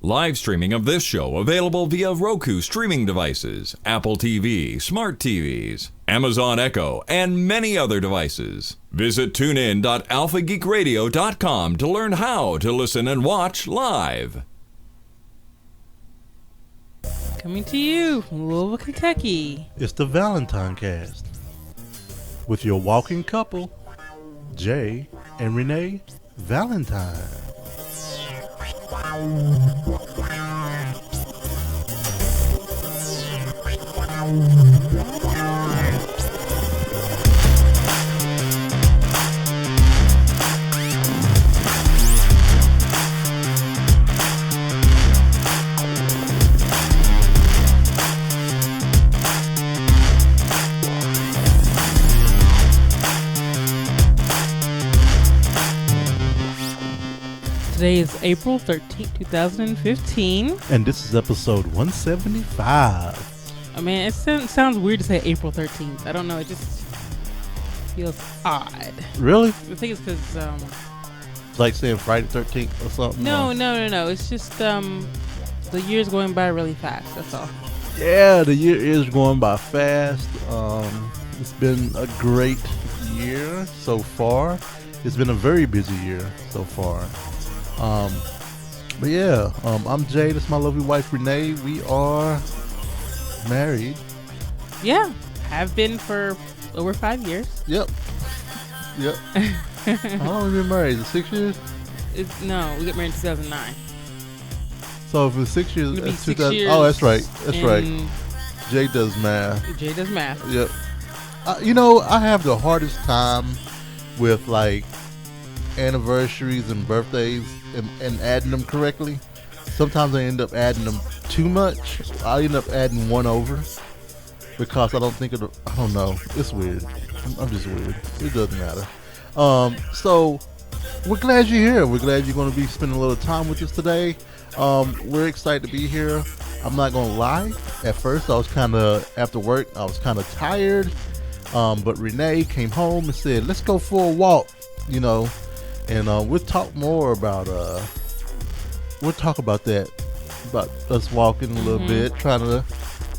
Live streaming of this show available via Roku streaming devices, Apple TV, smart TVs, Amazon Echo, and many other devices. Visit tunein.alphageekradio.com to learn how to listen and watch live. Coming to you from Louisville, Kentucky. It's the ValentineCast with your walking couple, Jay and Renee Valentine. Today is April 13th, 2015. And this is episode 175. Oh man, it sounds weird to say April 13th. I don't know, it just feels odd. Really? I think it's because, It's like saying Friday 13th or something? No. It's just, the year's going by really fast, that's all. Yeah, the year is going by fast. It's been a great year so far. It's been a very busy year so far. But yeah, I'm Jay. This is my lovely wife Renee. We are married. Yeah, have been for over 5 years. Yep. How long have we been married? Is it 6 years? No, we got married in 2009. So if it's 6 years, It'll be that's 6 2000. years. Oh, that's right. That's right. Jay does math. Jay does math. Yep. I have the hardest time with like anniversaries and birthdays and adding them correctly. Sometimes I end up adding them too much. I end up adding one over because I don't think I don't know. It's weird. I'm just weird. It doesn't matter. So we're glad you're here. We're glad you're going to be spending a little time with us today. We're excited to be here. I'm not going to lie. At first, I was kind of, after work, I was kind of tired. But Renee came home and said, let's go for a walk, and we'll talk more about, we'll talk about that, about us walking a little bit, trying to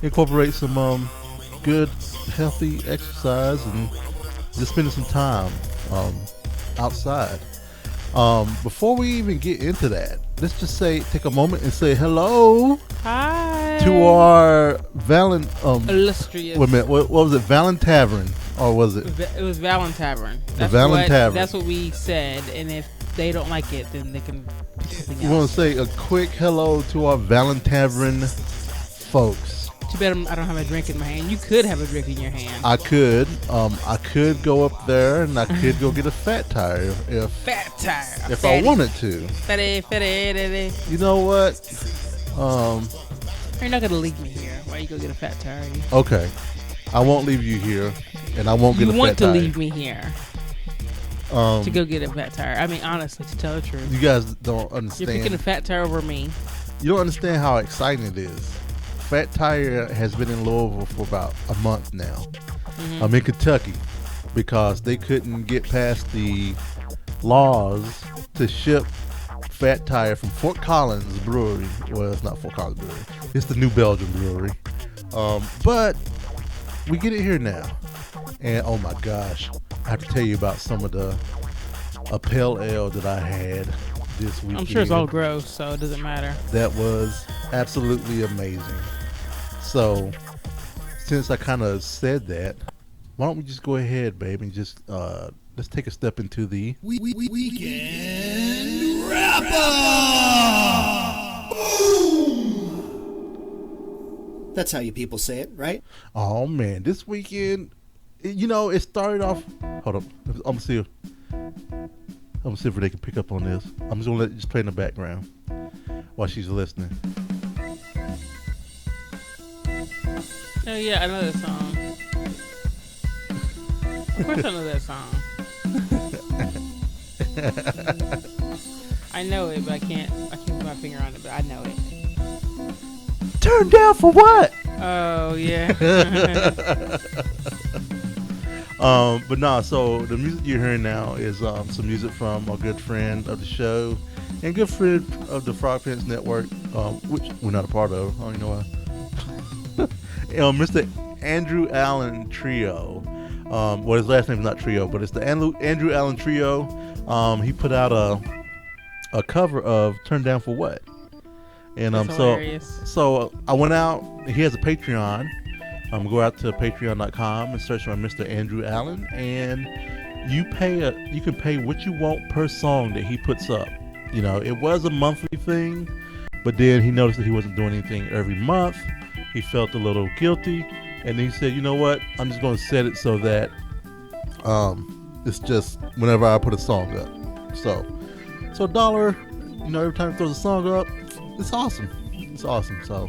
incorporate some good, healthy exercise and just spending some time outside. Before we even get into that, let's just take a moment and say hello. Hi. To our illustrious. Wait a minute, what was it? Valentavern, or was it? It was Valentavern. That's what we said, and if they don't like it, then they can pick something else. We want to say a quick hello to our Valentavern folks. Too bad I don't have a drink in my hand. You could have a drink in your hand. I could go up there and I could go get a fat tire if I wanted to. Fatty. You know what? You're not gonna leave me here. Why you go get a fat tire? Okay, I won't leave you here, and I won't get a fat tire. You want to leave me here to go get a fat tire? I mean, honestly, to tell the truth, you guys don't understand. You're picking a fat tire over me. You don't understand how exciting it is. Fat Tire has been in Louisville for about a month now. I'm in Kentucky because they couldn't get past the laws to ship Fat Tire from Fort Collins Brewery. Well, it's not Fort Collins Brewery. It's the New Belgium Brewery. But we get it here now. And oh my gosh, I have to tell you about some of a pale ale that I had this weekend. I'm sure it's all gross, so it doesn't matter. That was absolutely amazing. So, since I kind of said that, why don't we just go ahead, babe, and just let's take a step into the Weekend Wrap-Up! That's how you people say it, right? Oh, man. This weekend, it started off... Hold up. I'm going to see if they can pick up on this. I'm just going to let it just play in the background while she's listening. Oh, yeah, I know that song. Of course I know that song. I know it, but I can't put my finger on it, but I know it. Turn down for what? Oh, yeah. But no, so the music you're hearing now is some music from a good friend of the show, and good friend of the Frog Pants Network, which we're not a part of. I don't even know why. Mr. Andrew Allen Trio. Well, his last name is not Trio, but it's the Andrew Allen Trio. He put out a cover of "Turn Down for What," and so I went out. He has a Patreon. Go out to patreon.com and search for Mr. Andrew Allen, and you can pay what you want per song that he puts up. You know, it was a monthly thing, but then he noticed that he wasn't doing anything every month. He felt a little guilty, and he said, "You know what? I'm just going to set it so that it's just whenever I put a song up." So $1, every time he throws a song up, it's awesome. It's awesome. So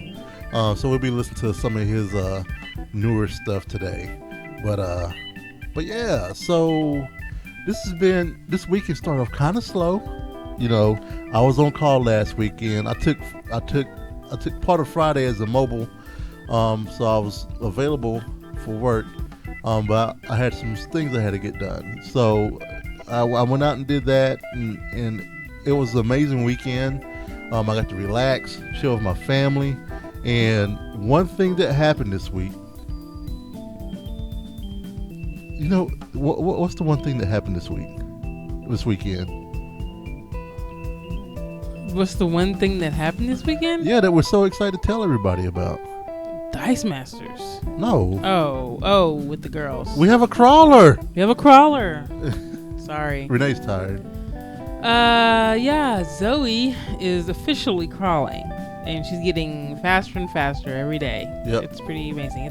we'll be listening to some of his newer stuff today, but yeah. So this weekend started off kind of slow. I was on call last weekend. I took part of Friday as a mobile, so I was available for work, but I had some things I had to get done. So I went out and did that, and it was an amazing weekend. I got to relax, chill with my family, and one thing that happened this week. What's the one thing that happened this weekend? What's the one thing that happened this weekend? Yeah, that we're so excited to tell everybody about. The Ice Masters. No. Oh, with the girls. We have a crawler. Sorry. Renee's tired. Yeah, Zoe is officially crawling, and she's getting faster and faster every day. Yep. It's pretty amazing.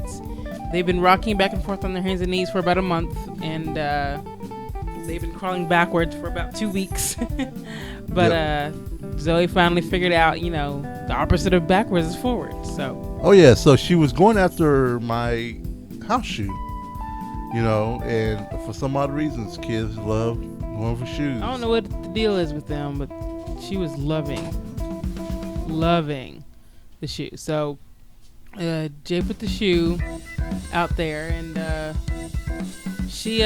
They've been rocking back and forth on their hands and knees for about a month, and they've been crawling backwards for about 2 weeks. But Zoe finally figured out, the opposite of backwards is forward. So. Oh yeah, so she was going after my house shoe, and for some odd reasons, kids love going for shoes. I don't know what the deal is with them, but she was loving the shoe. So Jay put the shoe out there, and she,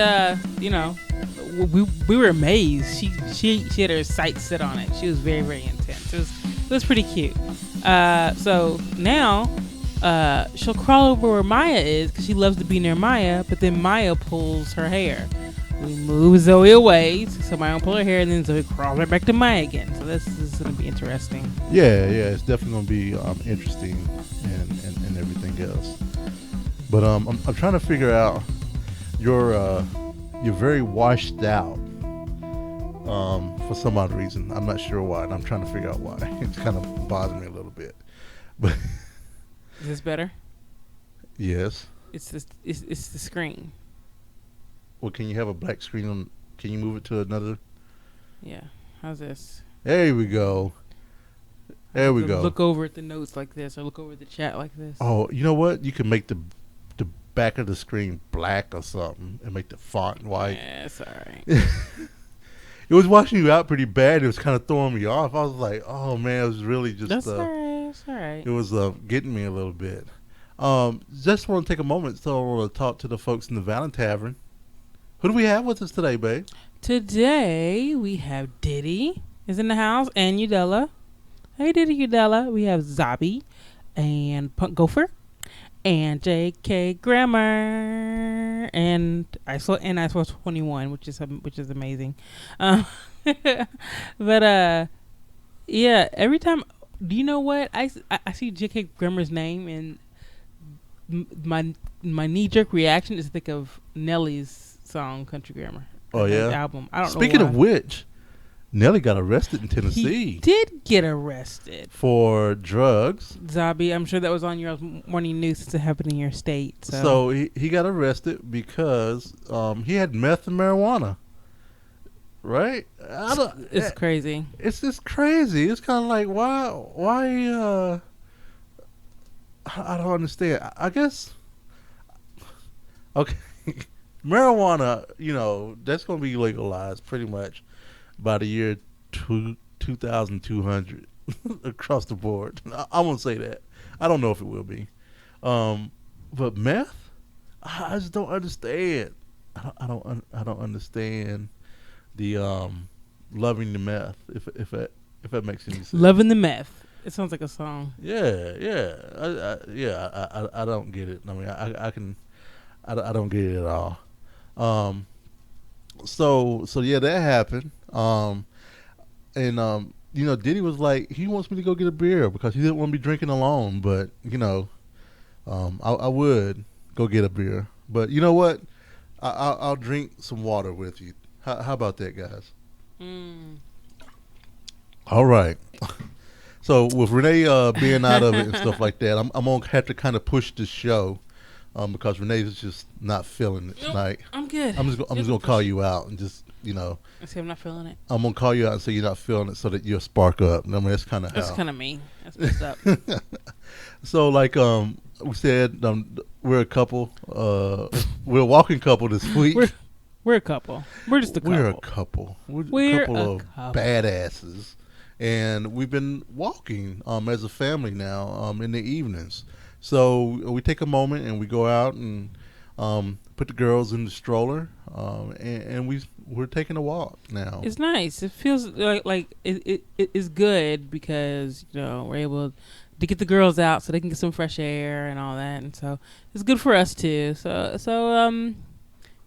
we were amazed. She had her sights set on it. She was very, very intense. It was pretty cute. So now she'll crawl over where Maya is because she loves to be near Maya, but then Maya pulls her hair. We move Zoe away so Maya will pull her hair, and then Zoe crawls right back to Maya again. So this is going to be interesting. Yeah, it's definitely going to be interesting and everything else. But I'm trying to figure out you're very washed out for some odd reason. I'm not sure why, and I'm trying to figure out why. It's kind of bothering me a little bit. But is this better? Yes. It's the screen. Well, can you have a black screen on? Can you move it to another? Yeah. How's this? There we go. There we go. Look over at the notes like this, or look over at the chat like this. Oh, you know what? You can make the back of the screen black or something and make the font white. Yeah, it's all right. It was washing you out pretty bad. It was kind of throwing me off. I was like, oh man, it was really just. That's all right. It's all right. It was getting me a little bit. Just want to take a moment, so I want to talk to the folks in the Valentine Tavern. Who do we have with us today, babe? Today we have Diddy is in the house and Udella. Hey, Diddy, Udella. We have Zabi and Punk Gopher and J.K. Grammar and ISO 21, which is amazing. But yeah, every time. Do you know what I see J.K. Grammar's name, and my knee jerk reaction is to think of Nelly's song Country Grammar. Oh yeah, album. I don't know. Speaking of which, Nelly got arrested in Tennessee. He did get arrested for drugs. Zabi, I'm sure that was on your morning news since it happened in your state. So he got arrested because he had meth and marijuana. Right? It's crazy. It's just crazy. It's kind of like why I don't understand. I guess okay. Marijuana, that's going to be legalized pretty much by the year 2200 across the board. I won't say that. I don't know if it will be. But meth, I just don't understand. I don't understand the loving the meth. If that makes any sense. Loving the meth. It sounds like a song. Yeah. I don't get it. I mean, I don't get it at all. So yeah, that happened. Diddy was like, he wants me to go get a beer because he didn't want to be drinking alone. But I would go get a beer. But you know what? I'll drink some water with you. How about that, guys? All right. So with Renee being out of it and stuff like that, I'm gonna have to kind of push the show because Renee's just not feeling it tonight. I'm good. I'm just gonna call you out and just I say I'm not feeling it. I'm gonna call you out and say you're not feeling it so that you'll spark up. I mean, that's kind of me. That's what's up. So like we said, we're a couple. We're a walking couple this week. We're a couple. We're just a couple. We're a couple. We're a couple of badasses. And we've been walking as a family now in the evenings. So we take a moment and we go out and put the girls in the stroller, and we're taking a walk now. It's nice. It feels like it is good because we're able to get the girls out so they can get some fresh air and all that, and so it's good for us too. So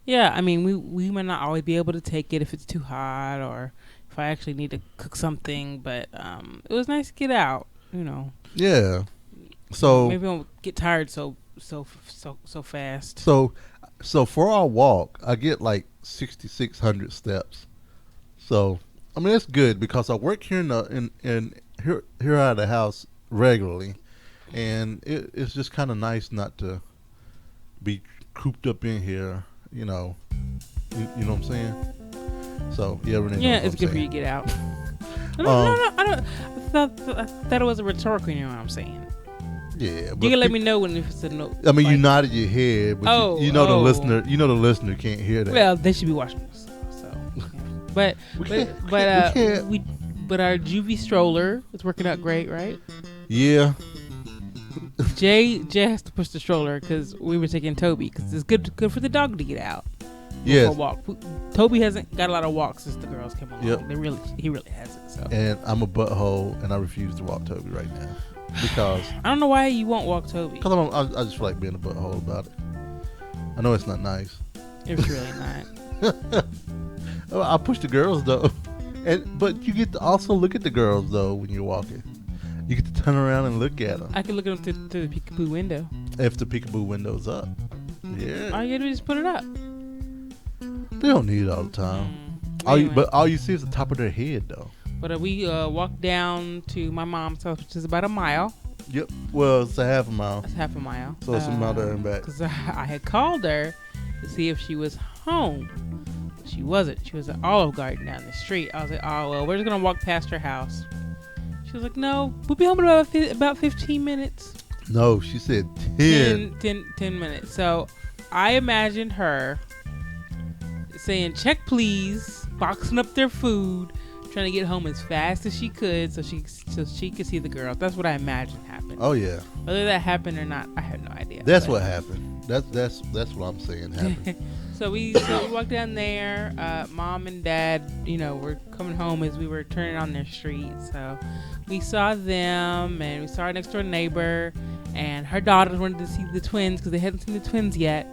yeah. I mean, we might not always be able to take it if it's too hot or if I actually need to cook something, but it was nice to get out. Yeah. So maybe I won't get tired so fast. So for our walk, I get like 6,600 steps. So I mean that's good because I work here here out of the house regularly, and it's just kind of nice not to be cooped up in here. You know what I'm saying? So yeah, Renee. Yeah, it's good for you to get out. No, I don't. I thought it was a rhetorical. You know what I'm saying? Yeah, but you can let me know if it's a no. I mean, you nodded your head, but the listener, the listener can't hear that. Well, they should be watching this. So, yeah. but our juvie stroller is working out great, right? Yeah. Jay has to push the stroller because we were taking Toby because it's good for the dog to get out. Yes. For a walk. Toby hasn't got a lot of walks since the girls came along. Yep. He really hasn't. So. And I'm a butthole, and I refuse to walk Toby right now because I don't know why you won't walk Toby. Because I just feel like being a butthole about it. I know it's not nice. It's really not. I push the girls though, but you get to also look at the girls though when you're walking. You get to turn around and look at them. I can look at them through the peekaboo window. If the peekaboo window's up, yeah. All you gotta do is put it up. They don't need it all the time. Anyway. All you see is the top of their head though. But we walked down to my mom's house, which is about a mile. Yep. Well, it's a half a mile. That's half a mile. So it's a mile there and back. Because I had called her to see if she was home. She wasn't. She was at Olive Garden down the street. I was like, oh, well, we're just going to walk past her house. She was like, no, we'll be home in about 15 minutes. No, she said 10. 10 minutes. So I imagined her saying, check please, boxing up their food, trying to get home as fast as she could so she could see the girls. That's what I imagined happened. Oh yeah. Whether that happened or not, I have no idea. That's what happened. That's what I'm saying happened. So we walked down there. Mom and Dad, were coming home as we were turning on their street. So we saw them, and we saw our next door neighbor, and her daughters wanted to see the twins because they hadn't seen the twins yet.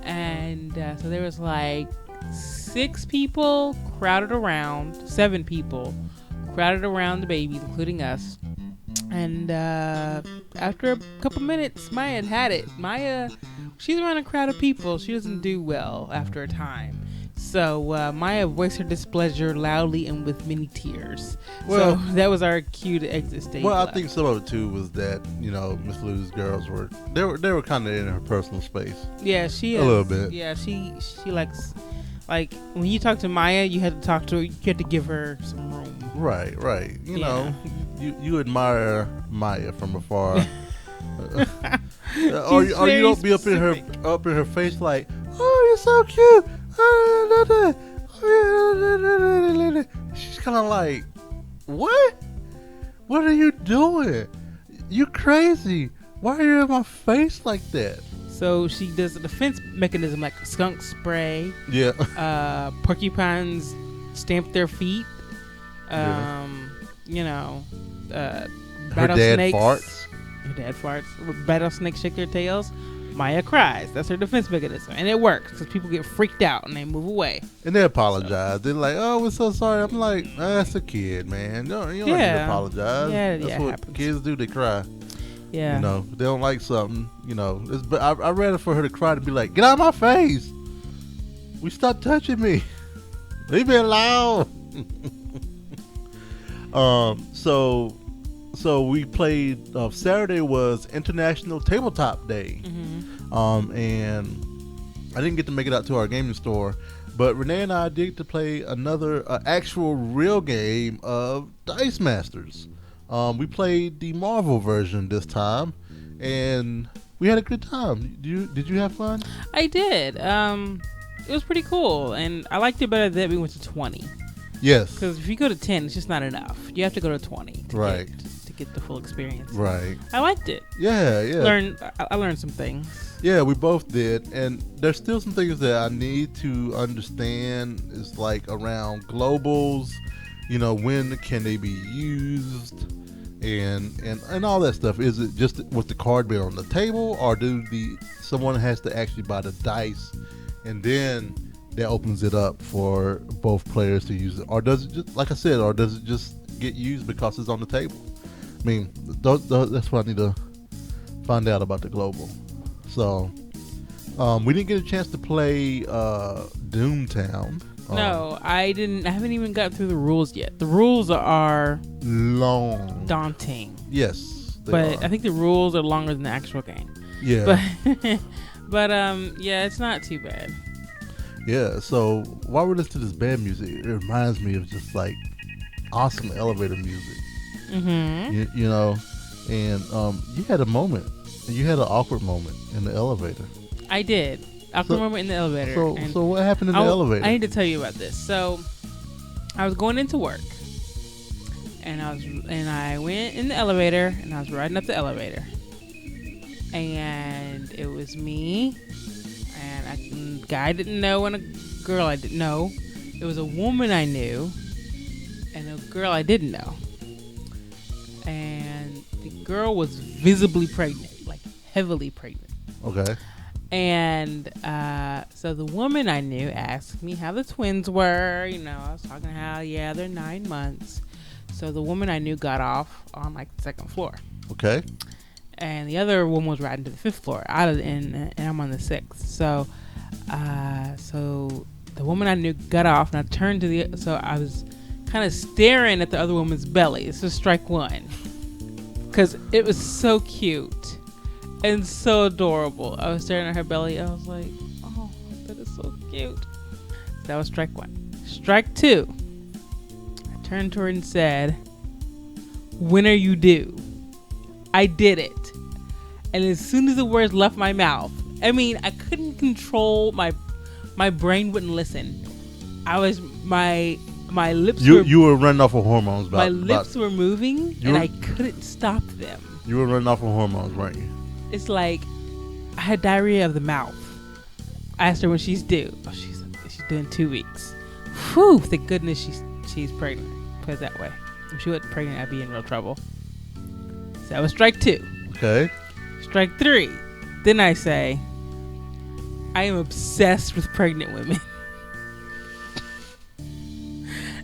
And so there was like 7 people crowded around the babies, including us. And after a couple minutes, Maya had it. Maya, she's around a crowd of people. She doesn't do well after a time. So Maya voiced her displeasure loudly and with many tears. So that was our cue to exit stage. Well, I think some of it too was that Miss Lou's girls were kind of in her personal space. Yeah, she is. A little bit. Yeah, she likes. Like, when you talk to Maya, you had to talk to her. You had to give her some room. Right. You know, you admire Maya from afar. or you don't be up in her face like, oh, you're so cute. She's kind of like, what? What are you doing? You crazy. Why are you in my face like that? So she does a defense mechanism like skunk spray. Yeah. Porcupines stamp their feet. Her dad rattlesnakes. farts. Her dad farts. Rattlesnakes shake their tails. Maya cries. That's her defense mechanism, and it works because people get freaked out and they move away. And they apologize. They're like, "Oh, we're so sorry." I'm like, "That's a kid, man. You don't need to apologize. That's what happens. kids do. They cry. Yeah. They don't like something. But I'd rather for her to cry to be like, "Get out of my face. We stop touching me. Leave me alone." So we played. Saturday was International Tabletop Day. And I didn't get to make it out to our gaming store, but Renee and I did get to play another actual real game of Dice Masters. We played the Marvel version this time, and we had a good time. Did you have fun? I did. It was pretty cool, and I liked it better that we went to 20. Yes. Because if you go to 10, it's just not enough. You have to go to 20 Right. to get the full experience. Right. I liked it. Yeah. I learned some things. Yeah, we both did, and there's still some things that I need to understand. Is like around globals, when can they be used, and all that stuff. Is it just with the card being on the table, or someone has to actually buy the dice, and then that opens it up for both players to use it, or does it just, like I said, or does it just get used because it's on the table? I mean, that's what I need to find out about the global. So, we didn't get a chance to play Doomtown. No, I didn't. I haven't even got through the rules yet. The rules are long, daunting. Yes, but I think the rules are longer than the actual game. Yeah, but yeah, it's not too bad. Yeah. So while we're listening to this band music, it reminds me of just like awesome elevator music. Mm-hmm. And you had a moment. You had an awkward moment in the elevator. I did. Awkward moment in the elevator. So what happened in the elevator? I need to tell you about this. So I was going into work, and I went in the elevator, and I was riding up the elevator, and it was me, and a guy I didn't know, and a girl I didn't know. It was a woman I knew, and a girl I didn't know, and the girl was visibly pregnant. Heavily pregnant. Okay. And so the woman I knew asked me how the twins were. I was talking how, they're 9 months. So the woman I knew got off on the second floor. Okay. And the other woman was riding to the 5th floor and I'm on the 6th. So the woman I knew got off, and I turned so I was kind of staring at the other woman's belly. This was strike one. Because it was so cute. And so adorable. I was staring at her belly. I was like, oh, that is so cute. That was strike one. Strike two. I turned to her and said, when are you due? I did it. And as soon as the words left my mouth, I couldn't control my brain wouldn't listen. My lips you were running off of hormones. My lips were moving and I couldn't stop them. You were running off of hormones, weren't you? It's like I had diarrhea of the mouth. I asked her when she's due. Oh, she's due in 2 weeks. Whew, thank goodness she's pregnant. Put it that way. If she wasn't pregnant, I'd be in real trouble. So that was strike two. Okay. Strike three. Then I say, I am obsessed with pregnant women.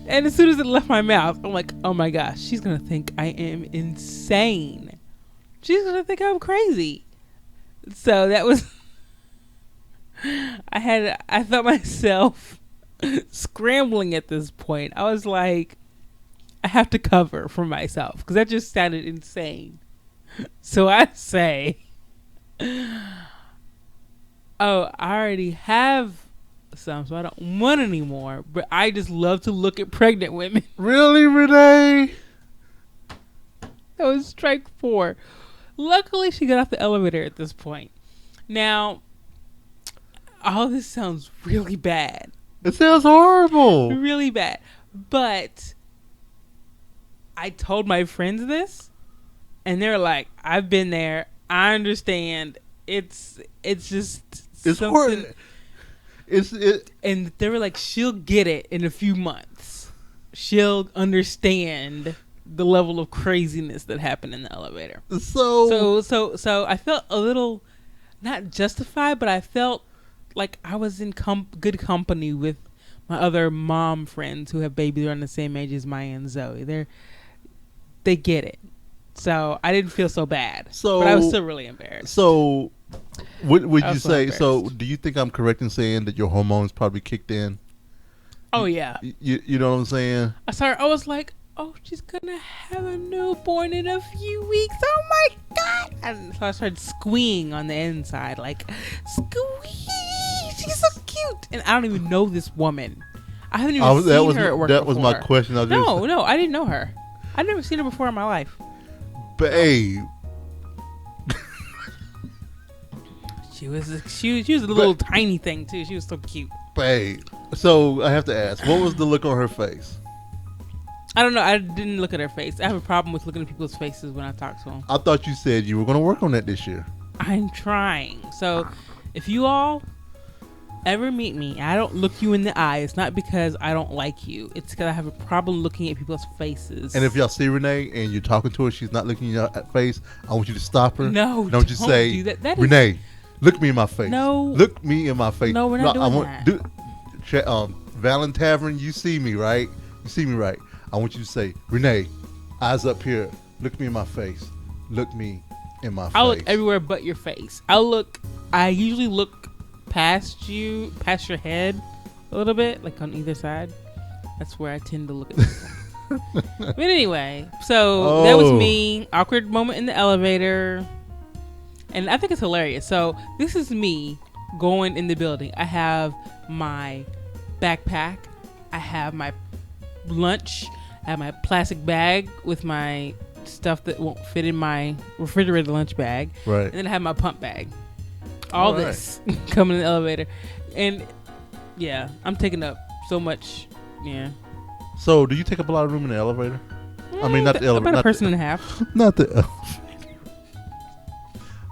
And as soon as it left my mouth, I'm like, oh my gosh, she's going to think I am insane. She's going to think I'm crazy. So that was, I felt myself scrambling at this point. I was like, I have to cover for myself because that just sounded insane. So I say, oh, I already have some, so I don't want any more. But I just love to look at pregnant women. Really, Renee? That was strike 4. Luckily, she got off the elevator at this point. Now, all this sounds really bad. It sounds horrible. Really bad. But I told my friends this, and they're like, I've been there. I understand. It's just it's something. It. And they were like, she'll get it in a few months. She'll understand the level of craziness that happened in the elevator. So I felt a little not justified, but I felt like I was in good company with my other mom friends who have babies around the same age as Maya and Zoe. They get it. So I didn't feel so bad. But I was still really embarrassed. So what would you say? So do you think I'm correct in saying that your hormones probably kicked in? Oh, yeah. You know what I'm saying? I was like, oh, she's going to have a newborn in a few weeks. Oh, my God. And so I started squeeing on the inside, like, squee. She's so cute. And I don't even know this woman. I haven't even seen her at work That before. was my question. No, I didn't know her. I'd never seen her before in my life. Babe. She was a little tiny thing, too. She was so cute. Babe. So I have to ask, what was the look on her face? I don't know. I didn't look at her face. I have a problem with looking at people's faces when I talk to them. I thought you said you were going to work on that this year. I'm trying. So if you all ever meet me, I don't look you in the eye. It's not because I don't like you. It's because I have a problem looking at people's faces. And if y'all see Renee and you're talking to her, she's not looking in your face, I want you to stop her. No, don't you say, do that. Renee, look me in my face. No. Look me in my face. No, we're not doing that. Valentine Tavern, you see me, right? You see me, right? I want you to say, Renee, eyes up here. Look me in my face. Look me in my face. I'll look everywhere but your face. I usually look past your head a little bit, like on either side. That's where I tend to look at people. But anyway, so that was me. Awkward moment in the elevator. And I think it's hilarious. So this is me going in the building. I have my backpack. I have my lunch. I have my plastic bag with my stuff that won't fit in my refrigerator lunch bag. Right. And then I have my pump bag. All this coming in the elevator. And yeah, I'm taking up so much. Yeah. So do you take up a lot of room in the elevator? I mean, not the elevator. About a person and a half. Not the elevator.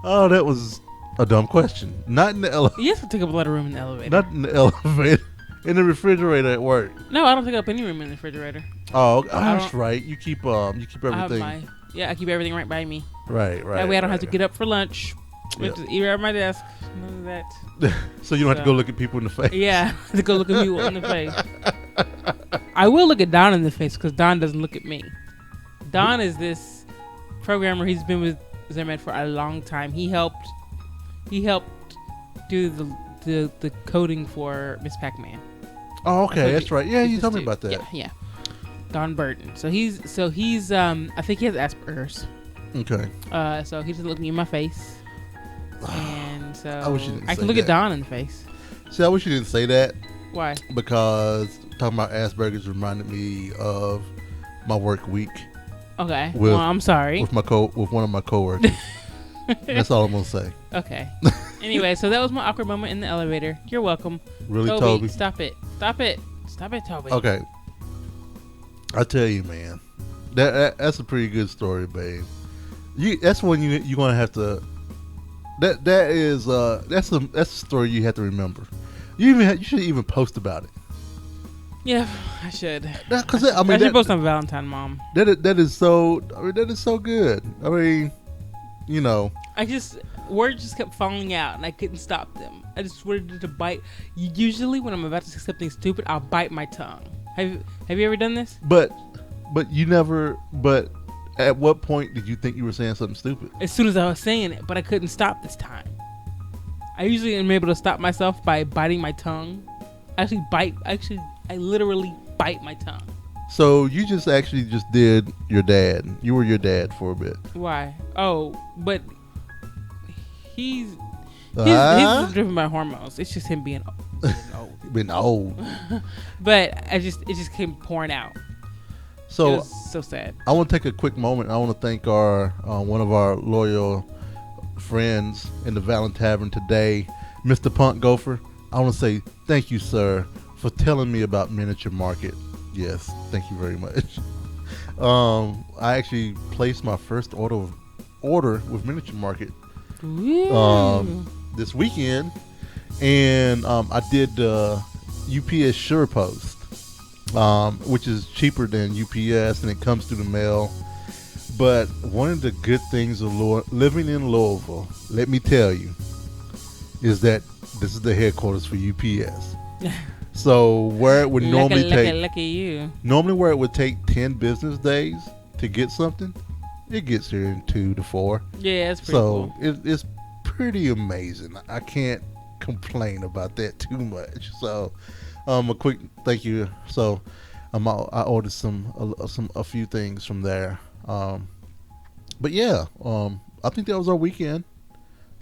Oh, that was a dumb question. Not in the elevator. Yes, I take up a lot of room in the elevator. Not in the elevator. In the refrigerator at work. No, I don't take up any room in the refrigerator. Oh, that's right. You keep everything. I keep everything right by me. Right. That way I don't have to get up for lunch. Yep. Just eat right at my desk. None of that. So you don't have to go look at people in the face. Yeah, to go look at people in the face. I will look at Don in the face because Don doesn't look at me. Don is this programmer. He's been with Zermed for a long time. He helped do the coding for Miss Pac-Man. Oh, okay, that's right. Yeah, you told me about that. Yeah. Don Burton. So he's I think he has Asperger's. Okay. So he doesn't look me in my face. And so I wish you didn't I can look at Don in the face. See, I wish you didn't say that. Why? Because talking about Asperger's reminded me of my work week. Okay. Well, I'm sorry. With one of my coworkers. That's all I'm gonna say. Okay. Anyway, so that was my awkward moment in the elevator. You're welcome. Really, Toby? Stop it, Toby. Okay. I tell you, man, that's a pretty good story, babe. That's when you're gonna have to. That's a story you have to remember. You should even post about it. Yeah, I should. Because I should post on Valentine, Mom. That is so good. I mean, you know. Words just kept falling out, and I couldn't stop them. I just wanted to bite. Usually, when I'm about to say something stupid, I'll bite my tongue. Have you ever done this? But you never. But at what point did you think you were saying something stupid? As soon as I was saying it, but I couldn't stop this time. I usually am able to stop myself by biting my tongue. I literally bite my tongue. So you just did your dad. You were your dad for a bit. Why? Oh, but he's driven by hormones. It's just him being old. Being old. But it just came pouring out. So it was so sad. I want to take a quick moment. I want to thank our one of our loyal friends in the Valentine Tavern today, Mr. Punk Gopher. I want to say thank you, sir, for telling me about Miniature Market. Yes, thank you very much. I actually placed my first order with Miniature Market this weekend, and I did UPS SurePost, which is cheaper than UPS, and it comes through the mail. But one of the good things of living in Louisville, let me tell you, is that this is the headquarters for UPS. So where it would normally where it would take 10 business days to get something, it gets here in 2 to 4. Yeah, it's pretty cool. It's pretty amazing. I can't complain about that too much. So a quick thank you. So I ordered a few things from there. But yeah, I think that was our weekend.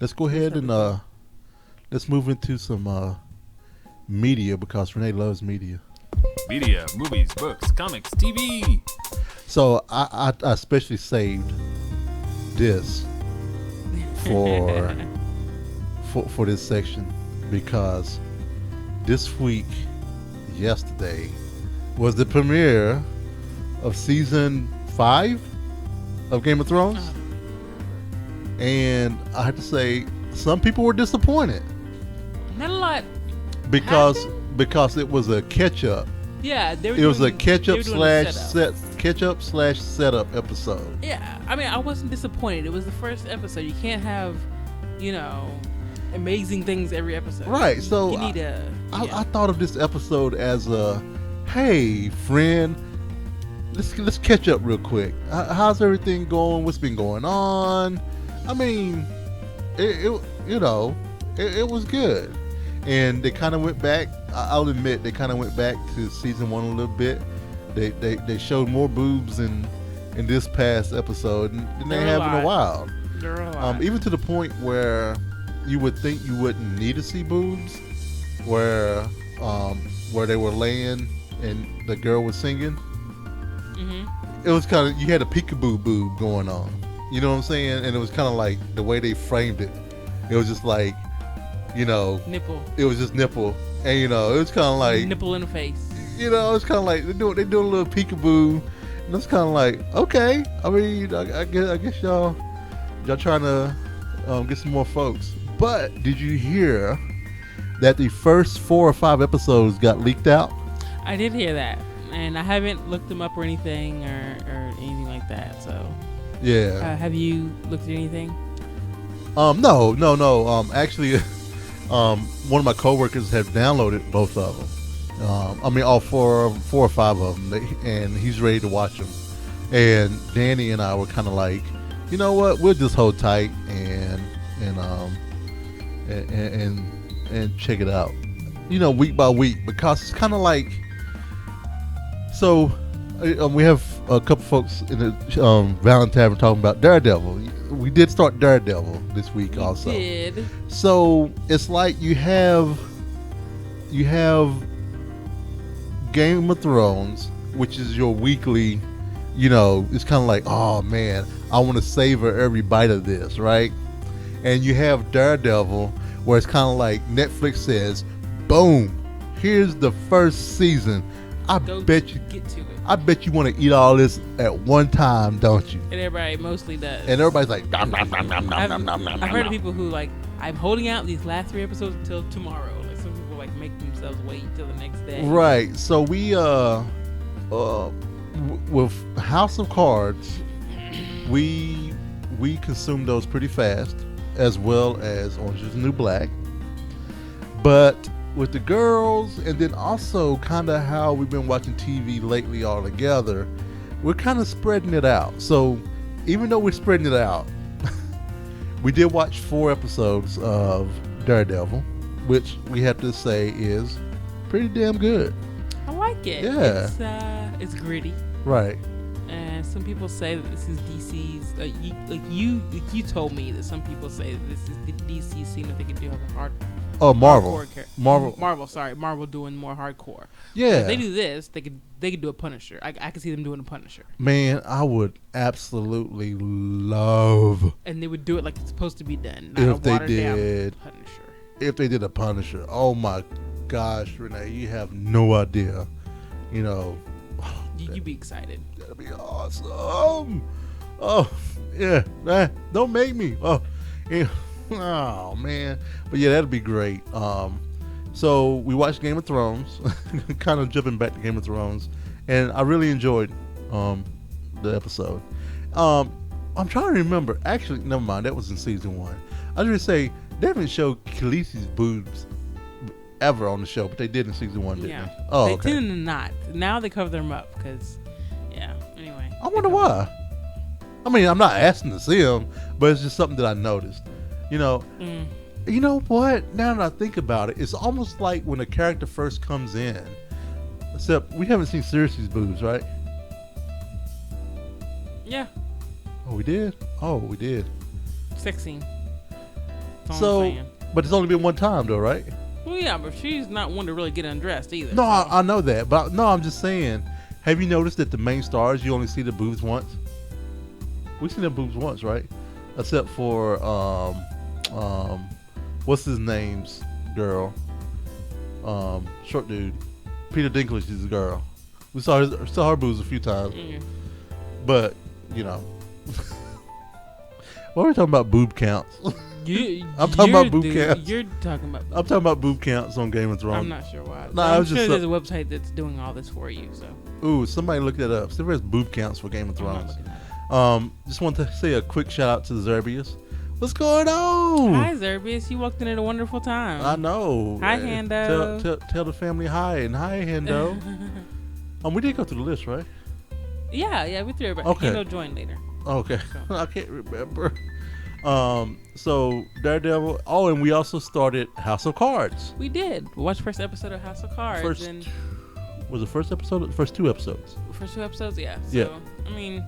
Let's go ahead and let's move into some media, because Renee loves media. Media, movies, books, comics, TV. So I especially saved this for this section, because this week, yesterday, was the premiere of season 5 of Game of Thrones. And I have to say, some people were disappointed. Not a lot. Because it was a catch up. Yeah, it was a catch up slash setup episode. Yeah, I mean, I wasn't disappointed. It was the first episode. You can't have, amazing things every episode. Right. So you need I thought of this episode as a, hey friend, let's catch up real quick. How's everything going? What's been going on? I mean, it was good. And they kind of went back. I'll admit, they kind of went back to season 1 a little bit. They showed more boobs in this past episode than they have in a while. Even to the point where you would think you wouldn't need to see boobs, where they were laying and the girl was singing. Mm-hmm. It was kind of, you had a peekaboo boob going on. You know what I'm saying? And it was kind of like the way they framed it. It was just like, nipple. It was just nipple, and it was kind of like nipple in the face. It's kind of like they doing a little peekaboo, and it's kind of like, okay. I mean, I guess y'all trying to get some more folks. But did you hear that the first 4 or 5 episodes got leaked out? I did hear that, and I haven't looked them up or anything or anything like that. So yeah. Have you looked at anything? No. Actually. One of my coworkers had downloaded both of them. All 4 or 5 of them, and he's ready to watch them. And Danny and I were kind of like, you know what? We'll just hold tight and check it out. Week by week, because it's kind of like. So, we have a couple folks in the Valentine talking about Daredevil. We did start Daredevil this week also. Did. So it's like you have Game of Thrones, which is your weekly, it's kind of like, oh man, I want to savor every bite of this, right? And you have Daredevil, where it's kind of like Netflix says, boom, here's the first season. I bet you want to eat all this at one time, don't you? And everybody mostly does. And everybody's like, nom, nom, nom, nom, nom, nom, nom, I've heard of people who I'm holding out these last 3 episodes until tomorrow. Like some people make themselves wait until the next day. Right. So we with House of Cards, we consumed those pretty fast, as well as Orange is the New Black. But with the girls, and then also kind of how we've been watching TV lately all together, we're kind of spreading it out. So even though we're spreading it out, we did watch 4 episodes of Daredevil, which we have to say is pretty damn good. I like it. Yeah. It's gritty. Right. And some people say that this is DC's. You told me that some people say that this is the DC scene that they can do have a hard. Oh, Marvel. Marvel doing more hardcore. Yeah. If they do this, they could do a Punisher. I could see them doing a Punisher. Man, I would absolutely love. And they would do it like it's supposed to be done. If they did Punisher. If they did a Punisher, oh my gosh, Renee, you have no idea. You'd be excited. That'd be awesome. Oh yeah, don't make me. Oh yeah. Oh man, but yeah, that'd be great. So we watched Game of Thrones, kind of jumping back to Game of Thrones, and I really enjoyed the episode. I'm trying to remember. Actually, never mind. That was in season 1. I was going to say they haven't showed Khaleesi's boobs ever on the show, but they did in season 1, didn't they? Oh, they okay. tend to not. Now they cover them up because, yeah. Anyway, I wonder why. I mean, I'm not asking to see them, but it's just something that I noticed. You know. You know what? Now that I think about it, it's almost like when a character first comes in. Except we haven't seen Cersei's boobs, right? Yeah. Oh, we did. Oh, we did. Sex scene. That's all I'm So, saying. but it's only been one time, though, right? Well, yeah, but she's not one to really get undressed either. No, so. I know that, but no, I'm just saying. Have you noticed that the main stars you only see the boobs once? We've seen the boobs once, right? Except for what's his name's girl? Short dude. Peter Dinklage's girl. We saw her boobs a few times, but you know. Why are we talking about boob counts? I'm talking about boob counts. You're talking about. I'm talking about boob counts on Game of Thrones. I'm not sure why. No, I'm sure there's a website that's doing all this for you. So. Ooh, somebody look that up. See if there's boob counts for Game of I'm not Thrones. looking at it. Just want to say a quick shout out to Zerbius. What's going on? Hi, Zerbius. You walked in at a wonderful time. I know. Hi, Hando. Tell the family hi, and hi, Hando. We did go through the list, right? Yeah, we threw everybody. Okay. Hando joined later. Okay. I can't remember. So Daredevil. Oh, and we also started House of Cards. We did. We watched the first episode of House of Cards. Was the first episode? The first 2 episodes. First 2 episodes, yeah. So, Yeah. I mean,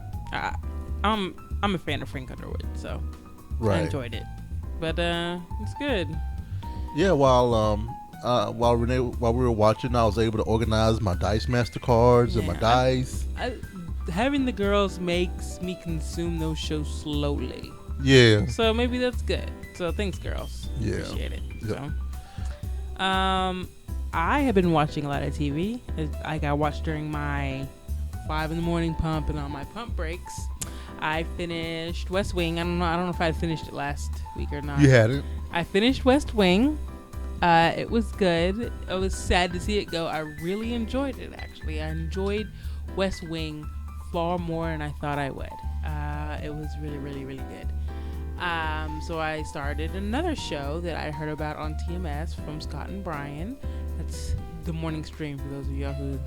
I'm a fan of Frank Underwood, so Right. I enjoyed it. But it's good. Yeah. While we were watching, I was able to organize my Dice Master cards and my dice. Having the girls makes me consume those shows slowly. Yeah. So maybe that's good. So thanks, girls. Yeah. Appreciate it. Yeah. So, I have been watching a lot of TV. I watched during my 5 a.m. pump and on my pump breaks. I finished West Wing. I don't know if I finished it last week or not. You had it. I finished West Wing. It was good. I was sad to see it go. I really enjoyed it, actually. I enjoyed West Wing far more than I thought I would. It was really, really, really good. So I started another show that I heard about on TMS from Scott and Brian. That's the morning stream for those of y'all who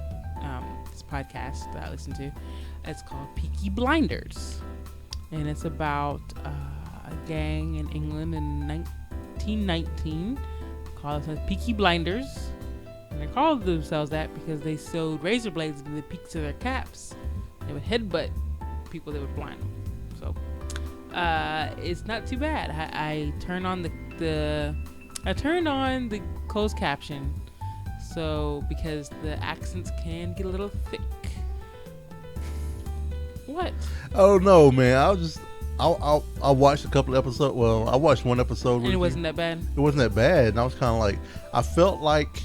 this podcast that I listen to. It's called Peaky Blinders, and it's about a gang in England in 1919 called themselves Peaky Blinders, and they called themselves that because they sewed razor blades into the peaks of their caps. They would headbutt people that would blind them. So it's not too bad. I turned on the closed caption, so because the accents can get a little thick. What? Oh no, man! I watched a couple episodes. Well, I watched one episode. And it wasn't that bad. It wasn't that bad, and I was kind of like, I felt like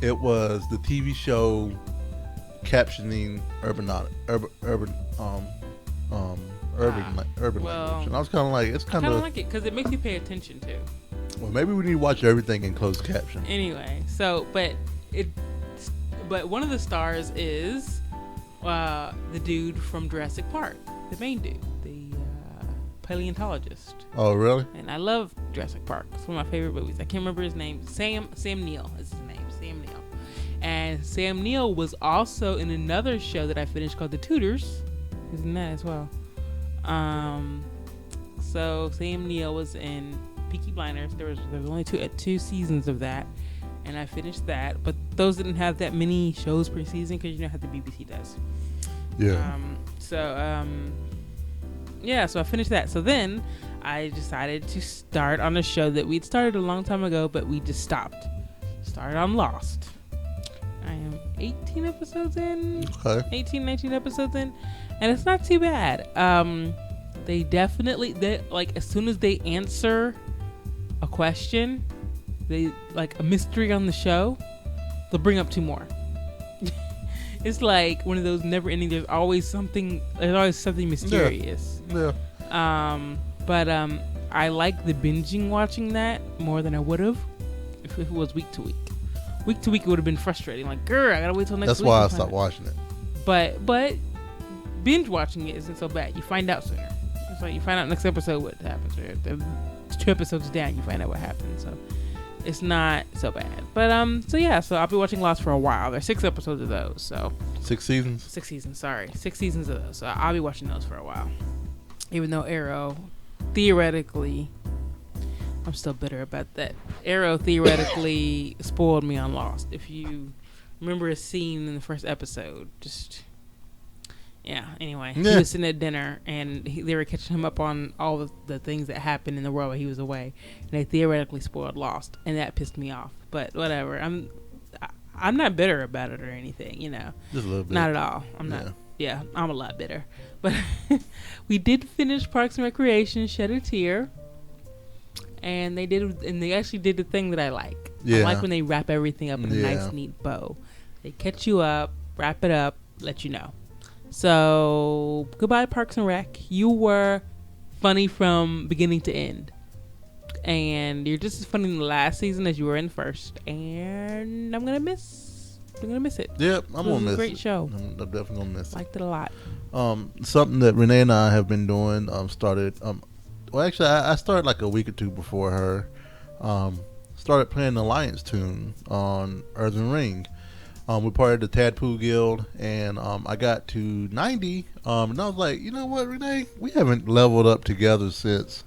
it was the TV show captioning urban language. And I was kind of like, it's kind of like it because it makes you pay attention too. Well, maybe we need to watch everything in closed caption. Anyway, so but one of the stars is the dude from Jurassic Park, the main dude, the paleontologist. Oh, really? And I love Jurassic Park. It's one of my favorite movies. I can't remember his name. Sam Neill is his name. Sam Neill. And Sam Neill was also in another show that I finished called The Tudors. He's in that as well. So Sam Neill was in Peaky Blinders. There was only two seasons of that, and I finished that. But those didn't have that many shows per season because you know how the BBC does. Yeah. So I finished that. So then I decided to start on a show that we'd started a long time ago, but we just stopped. Started on Lost. I am 18 episodes in. Okay. 18, 19 episodes in, and it's not too bad. They as soon as they answer a question, they like a mystery on the show, they'll bring up 2 more. It's like one of those never ending. There's always something mysterious. Yeah. But I like the binging watching that more than I would have if it was week to week. week to week it would have been frustrating. Like, girl, I gotta wait till next That's week. why I stopped watching it. But binge watching it isn't so bad. You find out sooner. It's like you find out next episode what happens. Or the 2 episodes down, you find out what happens. So it's not so bad. But so I'll be watching Lost for a while. There's 6 episodes of those. So 6 seasons. 6 seasons. Sorry, 6 seasons of those. So I'll be watching those for a while. Even though Arrow, theoretically, I'm still bitter about that. Arrow theoretically spoiled me on Lost. If you remember a scene in the first episode, anyway, he was sitting at dinner and they were catching him up on all of the things that happened in the world while he was away, and they theoretically spoiled Lost, and that pissed me off. But whatever, I'm not bitter about it or anything, Just a little bit. not at all. I'm not. Yeah, I'm a lot bitter. But we did finish Parks and Recreation, Shed a Tear. And they actually did the thing that I like. Yeah. I like when they wrap everything up in a nice, neat bow. They catch you up, wrap it up, let you know. So, goodbye, Parks and Rec. You were funny from beginning to end. And you're just as funny in the last season as you were in the first. And I'm going to miss it. Yep, I'm going to miss it. Great show. I'm definitely going to miss it. Liked it a lot. Something that Renee and I have been doing, started... Well, actually, I started like a week or two before her. Started playing the Alliance tune on Earthen Ring. We're part of the Tadpole Guild, and I got to 90. And I was like, you know what, Renee? We haven't leveled up together since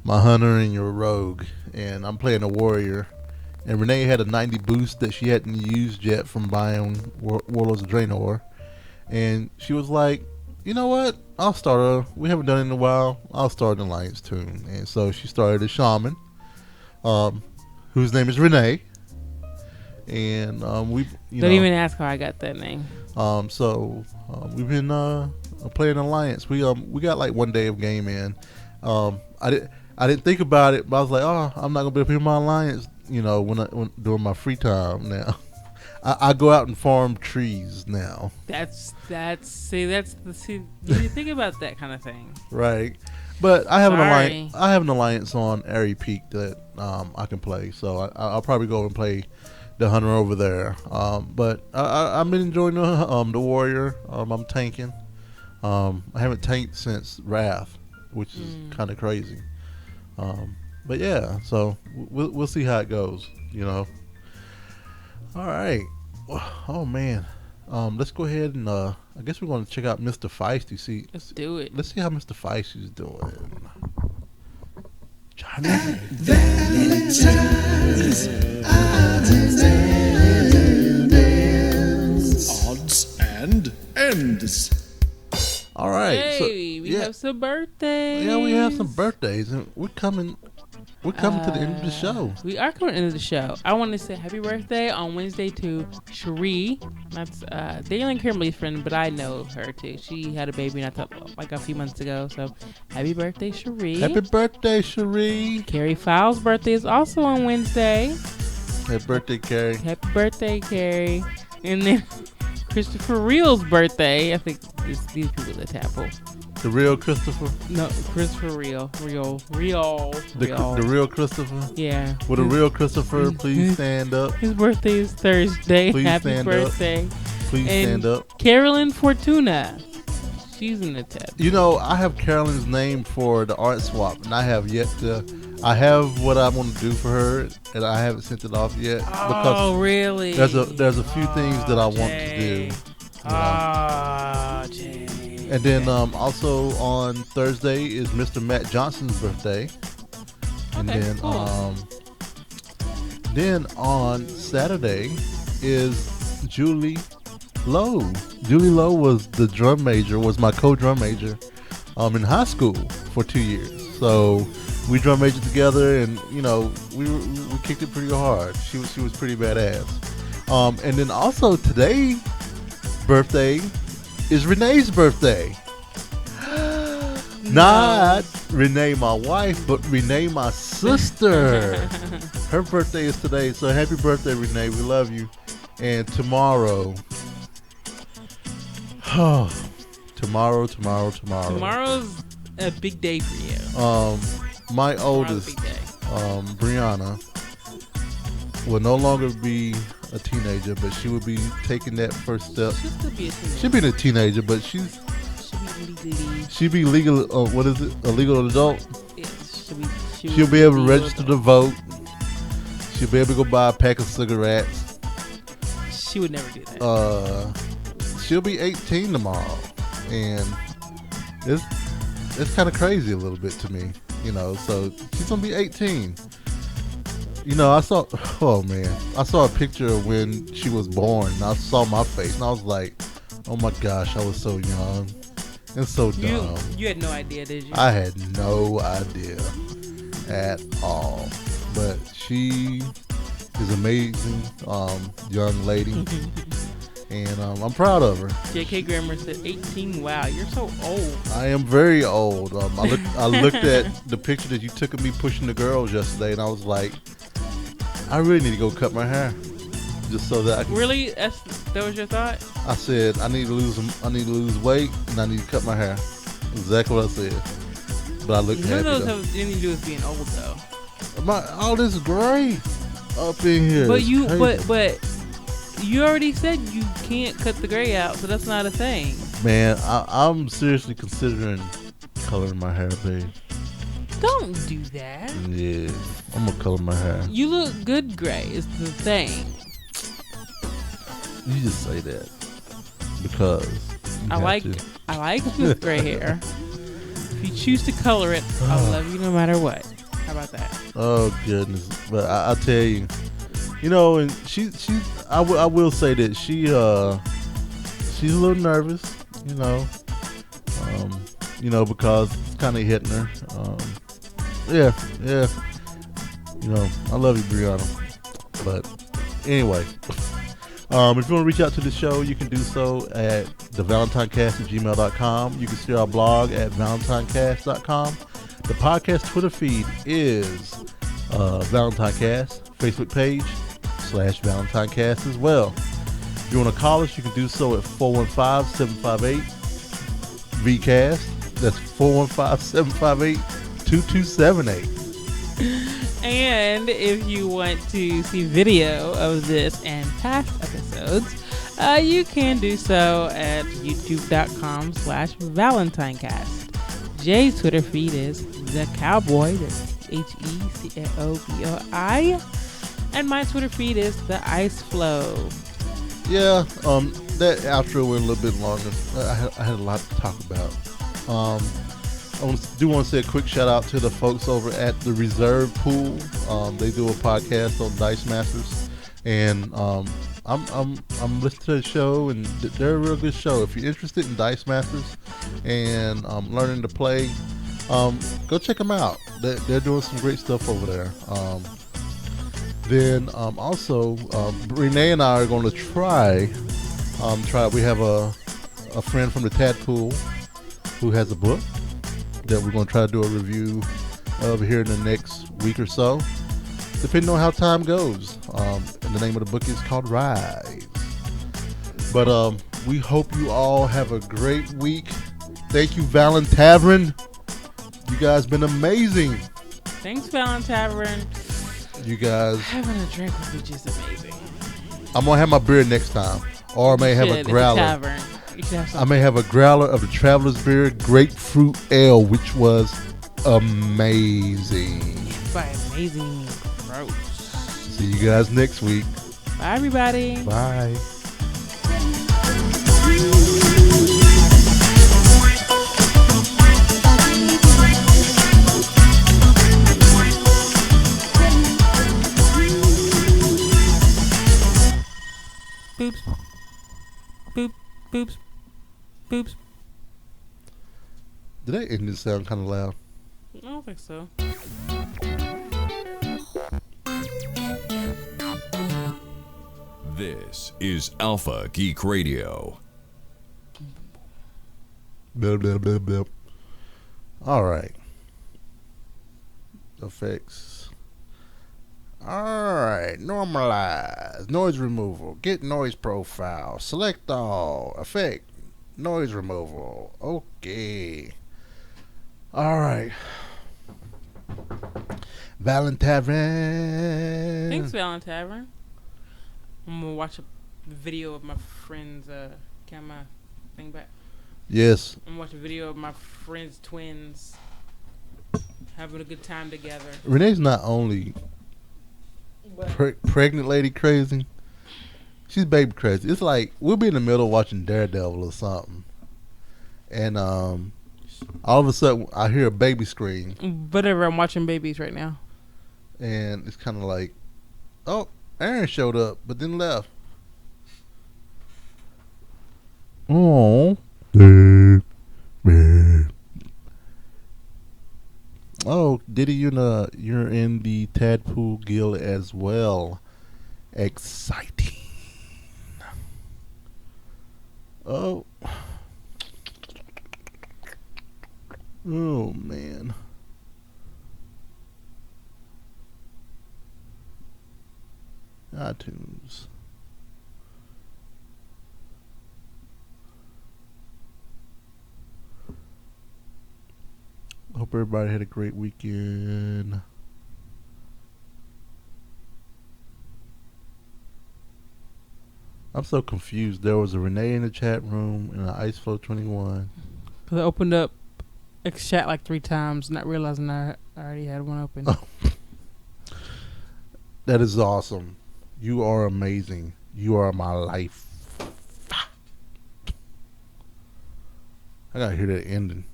my Hunter and your Rogue. And I'm playing a Warrior. And Renee had a 90 boost that she hadn't used yet from buying Warlords of Draenor. And she was like, you know what? I'll start her. We haven't done it in a while. I'll start an Alliance tune. And so she started a shaman, whose name is Renee. And don't even ask how I got that name. We've been playing Alliance. We got like 1 day of game in. I didn't think about it, but I was like, oh, I'm not gonna be able to play my Alliance. When during my free time now. I go out and farm trees now. You think about that kind of thing. Right. But I have an alliance on Airy Peak that I can play. So I'll probably go and play the Hunter over there. But I've been enjoying the Warrior. I'm tanking. I haven't tanked since Wrath, which is kind of crazy. But yeah, so we'll see how it goes, All right. Oh man. Let's go ahead and I guess we're going to check out Mr. Feisty. Let's do it. Let's see how Mr. Feisty's doing. Johnny. Odds and ends. All right. Hey, we have some birthdays. Yeah, we have some birthdays, and we're coming to the end of the show. We are coming to the end of the show. I want to say happy birthday on Wednesday to Sherri. That's Daniel and Kimberly's friend, but I know her too. She had a baby like a few months ago. So happy birthday, Sherri. Happy birthday, Sherri. Carey Fowles' birthday is also on Wednesday. Happy birthday, Carey. Happy birthday, Carey. And then Christopher Reel's birthday. I think it's these people at Tapple. The real Christopher? No, Christopher Real. The real Christopher? Yeah. Will the real Christopher please stand up? His birthday is Thursday. Please Happy stand birthday. Up. Please stand up. Carolyn Fortuna. She's in the tab. I have Carolyn's name for the art swap, and I have yet to. I have what I want to do for her, and I haven't sent it off yet. Oh, really? There's a few things that I want to do. Jay. And then also on Thursday is Mr. Matt Johnson's birthday. And okay, then cool. Then on Saturday is Julie Lowe. Julie Lowe was my co-drum major in high school for 2 years. So we drum majored together, and we kicked it pretty hard. She was pretty badass. And then also today's birthday is Renee's birthday. Not Renee, my wife, but Renee, my sister. Her birthday is today, so happy birthday, Renee. We love you. And tomorrow. Tomorrow's a big day for you. My oldest, Brianna, will no longer be a teenager, but she would be taking that first step. She'll still be a teenager. She'll be a teenager, but she's She'll be legally. she be legal. What is it? A legal adult. Yes, She'll be able to legal register to adult. vote. She'll be able to go buy a pack of cigarettes. She would never do that. She'll be 18 tomorrow, and it's kind of crazy a little bit to me, you know. So she's gonna be 18. You know, I saw a picture of when she was born, and I saw my face, and I was like, oh my gosh, I was so young and so dumb. You had no idea, did you? I had no idea at all. But she is amazing young lady. And I'm proud of her. J.K. Grammer said 18. Wow, you're so old. I am very old. I looked at the picture that you took of me pushing the girls yesterday, and I was like, I really need to go cut my hair, just so that I can. Really? That was your thought? I said I need to lose weight, and I need to cut my hair. Exactly what I said. But I looked happy. None of those though. have anything to do with being old, though. All this gray up in here. But is you, crazy. but you already said you can't cut the gray out, so that's not a thing. Man, I'm seriously considering coloring my hair, babe. Don't do that. Yeah, I'm gonna color my hair. You look good gray is the thing. You just say that because you have to. I like you with gray hair. If you choose to color it, I'll love you no matter what. How about that? Oh goodness! But I tell you, you know, and I will say that she's a little nervous, you know, because it's kind of hitting her. Yeah, you know, I love you, Brianna. But anyway, if you want to reach out to the show, you can do so at thevalentinecast@gmail.com. You can see our blog at valentinecast.com. The podcast Twitter feed is ValentineCast. Facebook page /ValentineCast as well. If you want to call us, you can do so at 415-758-VCAST. That's 415-758-2278. And if you want to see video of this and past episodes, you can do so at youtube.com/ValentineCast. Jay's Twitter feed is The Cowboy, that's HECAOBOI. And my Twitter feed is The Ice Flow. Yeah, that outro went a little bit longer. I had a lot to talk about. I do want to say a quick shout out to the folks over at the Reserve Pool. They do a podcast on Dice Masters, and I'm listening to the show, and they're a real good show. If you're interested in Dice Masters and learning to play, go check them out. They're doing some great stuff over there. Then also, Renee and I are going to try. We have a friend from the Tadpool who has a book that we're going to try to do a review of here in the next week or so, depending on how time goes. And the name of the book is called Rise. But we hope you all have a great week. Thank you, Valentine Tavern. You guys been amazing. Thanks, Valentine. You guys. Having a drink would be just amazing. I'm going to have my beer next time. Or I may have a growler. Tavern. You should have I may have a growler of the Traveler's Beer Grapefruit Ale, which was amazing. By amazing, gross. See you guys next week. Bye, everybody. Bye. Boops. Boop. Boops. Boops. Did that end sound kind of loud? I don't think so. This is Alpha Geek Radio. Blah, blah, blah, blah. All right. Effects. All right. Normalize. Noise removal. Get noise profile. Select all. Effect. Noise removal. Okay. All right. Valentine. Thanks, Valentine. I'm gonna watch a video of my friends. Can my thing back? Yes. I'm gonna watch a video of my friends' twins having a good time together. Renee's not only pregnant lady crazy. She's baby crazy. It's like we'll be in the middle watching Daredevil or something, and all of a sudden I hear a baby scream. Whatever. I'm watching babies right now. And it's kind of like, oh, Aaron showed up, but then left. Oh, oh, Diddy, you're in the Tadpool Guild as well. Exciting. Oh, oh man. iTunes. Hope everybody had a great weekend. I'm so confused. There was a Renee in the chat room and an Iceflow 21. Cause I opened up X chat like 3 times, not realizing I already had one open. That is awesome. You are amazing. You are my life. I gotta hear that ending.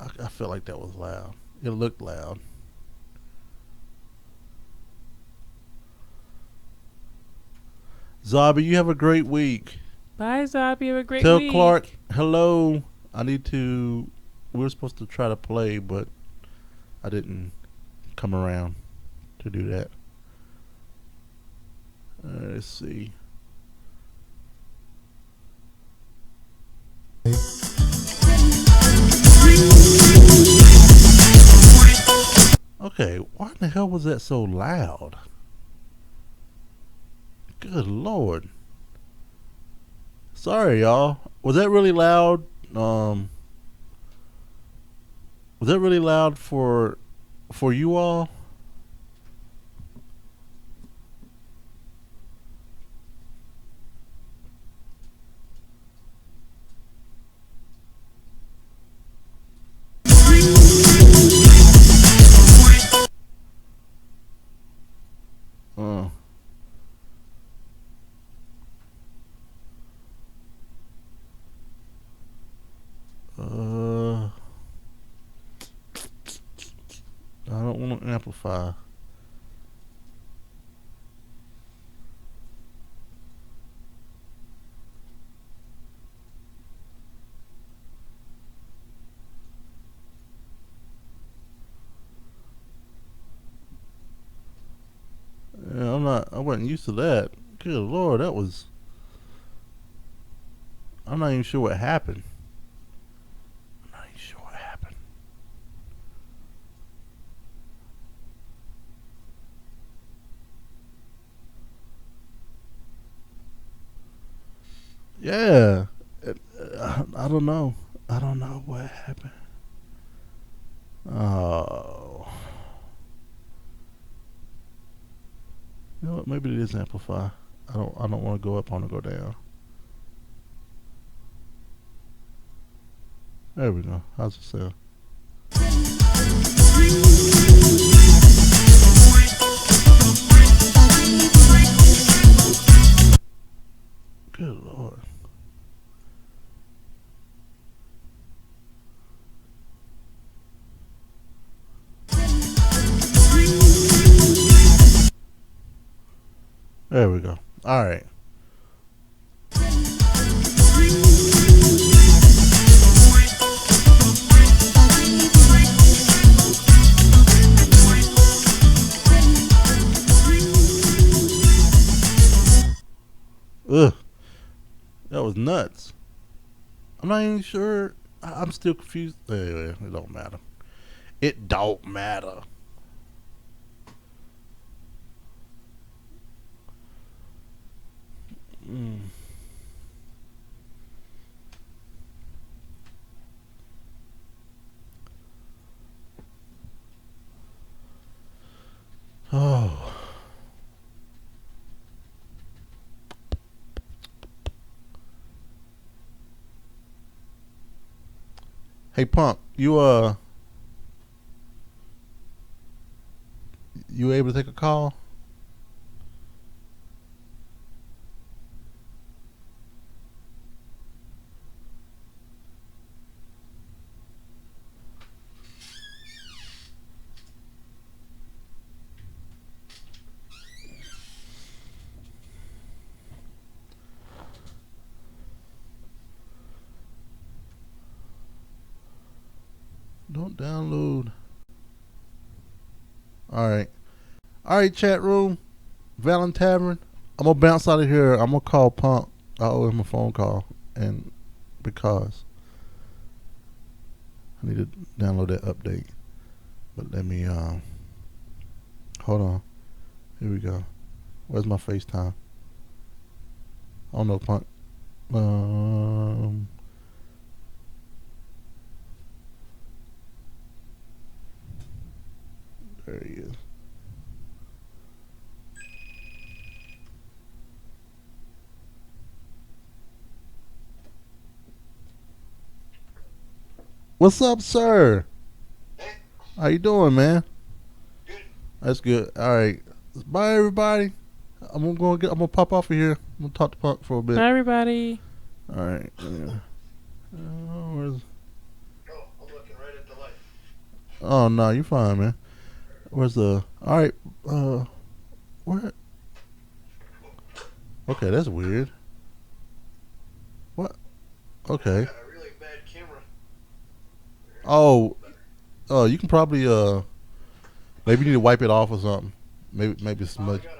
I felt like that was loud. It looked loud. Zombie, you have a great week. Bye, Zombie. Have a great Tell week. Clark hello. We were supposed to try to play, but I didn't come around to do that. Let's see. Okay, why the hell was that so loud? Good Lord. Sorry, y'all. Was that really loud? Was that really loud for you all? I don't want to amplify. Yeah, I wasn't used to that. Good Lord, that was. I'm not even sure what happened. Yeah, I don't know. I don't know what happened. Oh, you know what? Maybe it is amplify. I don't want to go up. I want to go down. There we go. How's it sound? Good Lord. There we go. All right. Ugh. That was nuts. I'm not even sure. I'm still confused. Anyway, it don't matter. It don't matter. Oh. Hey, Pump, you able to take a call? Don't download. All right, chat room. Valentine Tavern. I'm gonna bounce out of here. I'm gonna call Pump. I owe him a phone call, and because I need to download that update. But let me hold on. Here we go. Where's my FaceTime? I don't know, Pump. There he is. What's up, sir? How you doing, man? Good. That's good. All right. Bye, everybody. I'm gonna pop off of here. I'm gonna talk to Punk for a bit. Bye, everybody. All right. Yeah. Where's? Oh, I'm looking right at the light. Oh no, you're fine, man. Where's the? All right. Where? Okay, that's weird. What? Okay. Got a really bad camera. Oh, you can probably maybe you need to wipe it off or something. Maybe it's Oh, I much. got